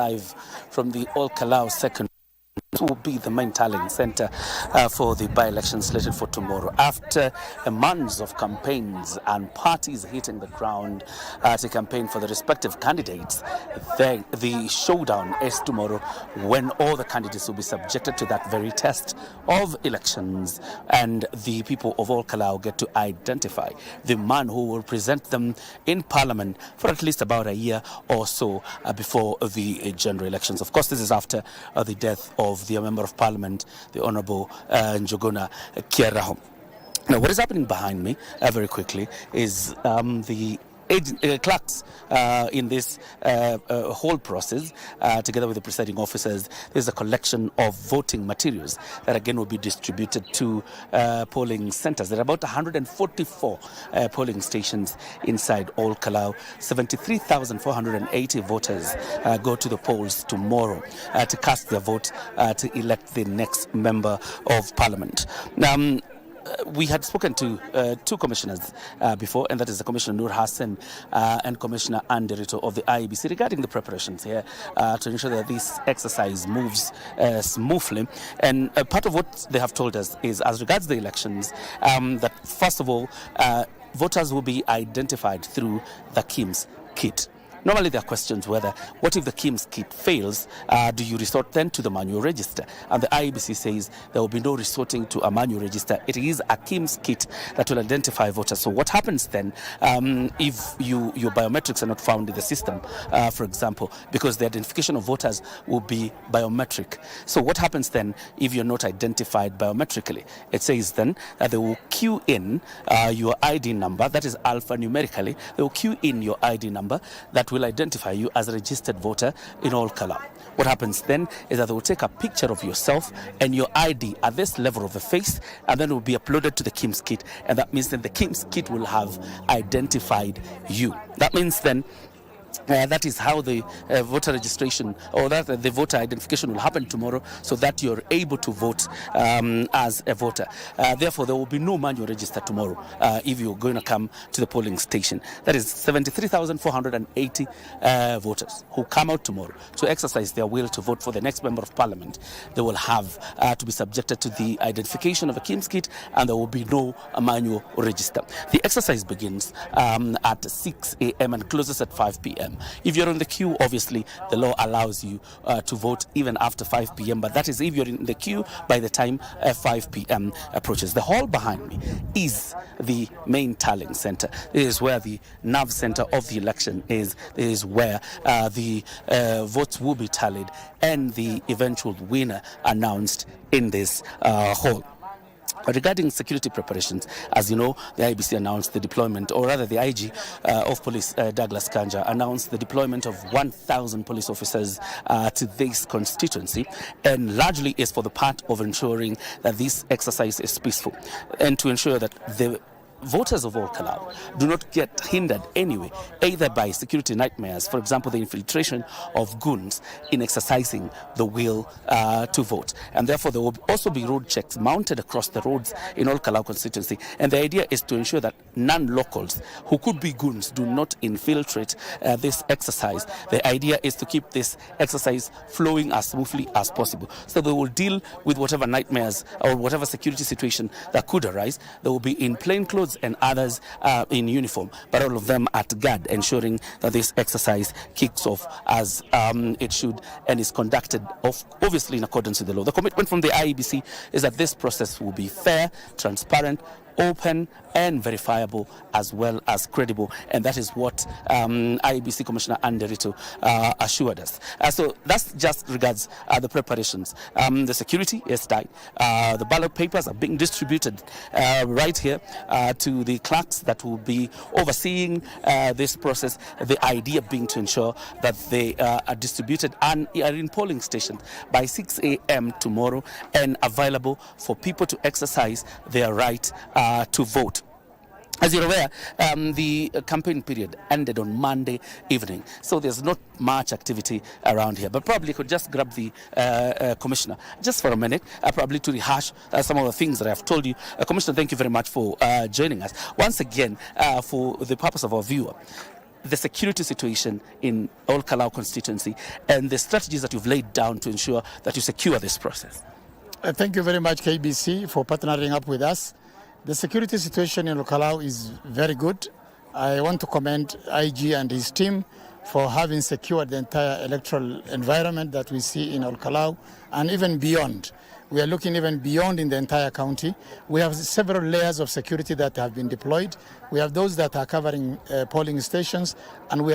live from the Kalou second. Will be the main tallying center for the by-election slated for tomorrow. After months of campaigns and parties hitting the ground to campaign for the respective candidates, the showdown is tomorrow, when all the candidates will be subjected to that very test of elections, and the people of Kalou get to identify the man who will present them in Parliament for at least about a year or so before the general elections. Of course, this is after the death of the Member of Parliament, the Honourable Njuguna Kieraho. Now, what is happening behind me, very quickly, is the clerks in this whole process, together with the presiding officers. There's a collection of voting materials that again will be distributed to polling centers. There are about 144 polling stations inside Kalou. 73,480 voters go to the polls tomorrow to cast their vote to elect the next member of Parliament. We had spoken to two commissioners before, and that is the Commissioner Nur Hassan and Commissioner Anderito of the IEBC, regarding the preparations here to ensure that this exercise moves smoothly. And part of what they have told us is, as regards the elections, that first of all, voters will be identified through the KIMS kit. Normally there are questions whether, what if the KIMS kit fails, do you resort then to the manual register? And the IEBC says there will be no resorting to a manual register. It is a KIMS kit that will identify voters. So what happens then if your biometrics are not found in the system, for example, because the identification of voters will be biometric. So what happens then if you're not identified biometrically? It says then that they will queue in your ID number, that is alphanumerically, they will queue in your ID number that will identify you as a registered voter in Kalou. What happens then is that they will take a picture of yourself and your ID at this level of the face, and then it will be uploaded to the KIMS kit, and that means that the KIMS kit will have identified you. That means then that is how the voter registration, or that the voter identification, will happen tomorrow, so that you're able to vote as a voter. Therefore, there will be no manual register tomorrow if you're going to come to the polling station. That is 73,480 voters who come out tomorrow to exercise their will to vote for the next Member of Parliament. They will have to be subjected to the identification of a KIMS kit, and there will be no manual register. The exercise begins at 6 a.m. and closes at 5 p.m. If you're in the queue, obviously the law allows you to vote even after 5 p.m. But that is if you're in the queue by the time 5 p.m. approaches. The hall behind me is the main tallying center. This is where the nerve center of the election is. This is where the votes will be tallied and the eventual winner announced in this hall. Regarding security preparations, as you know, the IEBC announced the deployment, or rather the IG of Police, Douglas Kanja, announced the deployment of 1,000 police officers to this constituency, and largely is for the part of ensuring that this exercise is peaceful and to ensure that the voters of Kalou do not get hindered anyway, either by security nightmares, for example, the infiltration of goons in exercising the will to vote. And therefore, there will also be road checks mounted across the roads in Kalou constituency. And the idea is to ensure that non-locals who could be goons do not infiltrate this exercise. The idea is to keep this exercise flowing as smoothly as possible. So they will deal with whatever nightmares or whatever security situation that could arise. They will be in plain clothes and others in uniform, but all of them at guard, ensuring that this exercise kicks off as it should and is conducted obviously in accordance with the law. The commitment from the IEBC is that this process will be fair, transparent, open and verifiable, as well as credible, and that is what IEBC Commissioner Anderito assured us. So that's just regards the preparations. The security is tight. The ballot papers are being distributed right here to the clerks that will be overseeing this process. The idea being to ensure that they are distributed and are in polling stations by 6 a.m. tomorrow and available for people to exercise their right to vote. As you're aware, the campaign period ended on Monday evening, so there's not much activity around here. But probably could just grab the Commissioner just for a minute, probably to rehash some of the things that I've told you. Commissioner, thank you very much for joining us. Once again, for the purpose of our viewer, the security situation in Ol Kalou constituency and the strategies that you've laid down to ensure that you secure this process. Thank you very much, KBC, for partnering up with us. The security situation in Ol Kalou is very good. I want to commend IG and his team for having secured the entire electoral environment that we see in Ol Kalou and even beyond. We are looking even beyond in the entire county. We have several layers of security that have been deployed. We have those that are covering polling stations, and we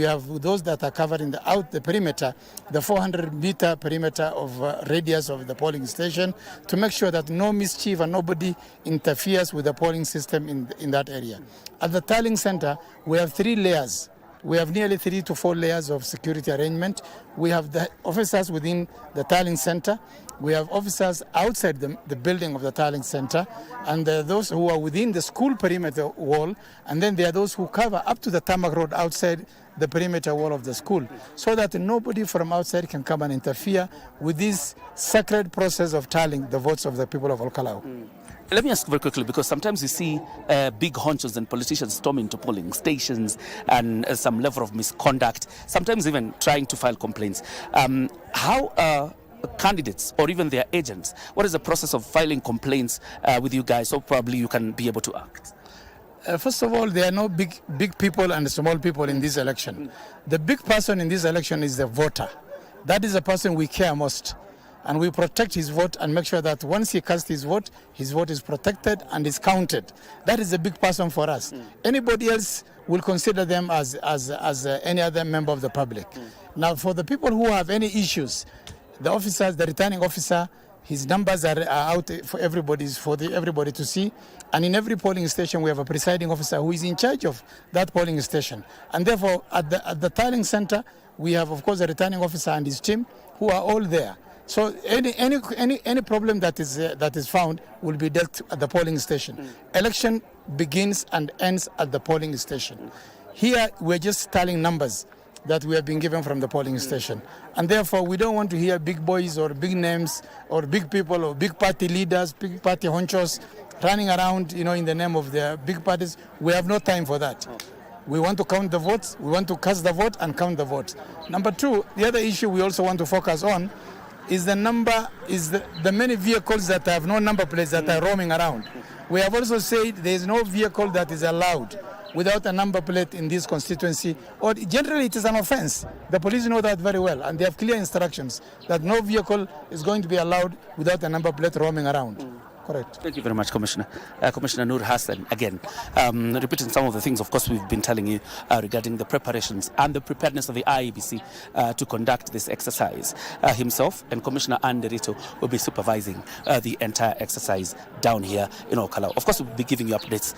have those that are covering the perimeter, the 400-meter perimeter of radius of the polling station, to make sure that no mischief and nobody interferes with the polling system in that area. At the tallying center, we have 3 layers. We have nearly 3 to 4 layers of security arrangement. We have the officers within the tallying center. We have officers outside the building of the tallying center, and there are those who are within the school perimeter wall, and then there are those who cover up to the tarmac road outside the perimeter wall of the school, so that nobody from outside can come and interfere with this sacred process of tallying the votes of the people of Ol Kalou. Let me ask very quickly, because sometimes you see big honchos and politicians storming to polling stations and some level of misconduct, sometimes even trying to file complaints. How are candidates or even their agents, what is the process of filing complaints with you guys, so probably you can be able to act? First of all, there are no big people and small people in this election. The big person in this election is the voter. That is the person we care most. And we protect his vote and make sure that once he casts his vote is protected and is counted. That is a big person for us. Anybody else will consider them as any other member of the public. Now, for the people who have any issues, the officers, the returning officer, his numbers are out for everybody to see. And in every polling station, we have a presiding officer who is in charge of that polling station. And therefore, at the tallying center, we have, of course, a returning officer and his team who are all there. So any problem that is found will be dealt at the polling station. Election begins and ends at the polling station. Here, we're just tallying numbers that we have been given from the polling station. And therefore, we don't want to hear big boys or big names or big people or big party leaders, big party honchos running around, in the name of their big parties. We have no time for that. We want to count the votes, we want to cast the vote and count the votes. Number 2, the other issue we also want to focus on is the many vehicles that have no number plates that are roaming around. We have also said there is no vehicle that is allowed without a number plate in this constituency, or generally it is an offense. The police know that very well, and they have clear instructions that no vehicle is going to be allowed without a number plate roaming around. Correct. Thank you very much, Commissioner. Commissioner Nur Hassan, again, repeating some of the things, of course, we've been telling you regarding the preparations and the preparedness of the IEBC to conduct this exercise. Himself and Commissioner Anderito will be supervising the entire exercise down here in Ol Kalou. Of course, we'll be giving you updates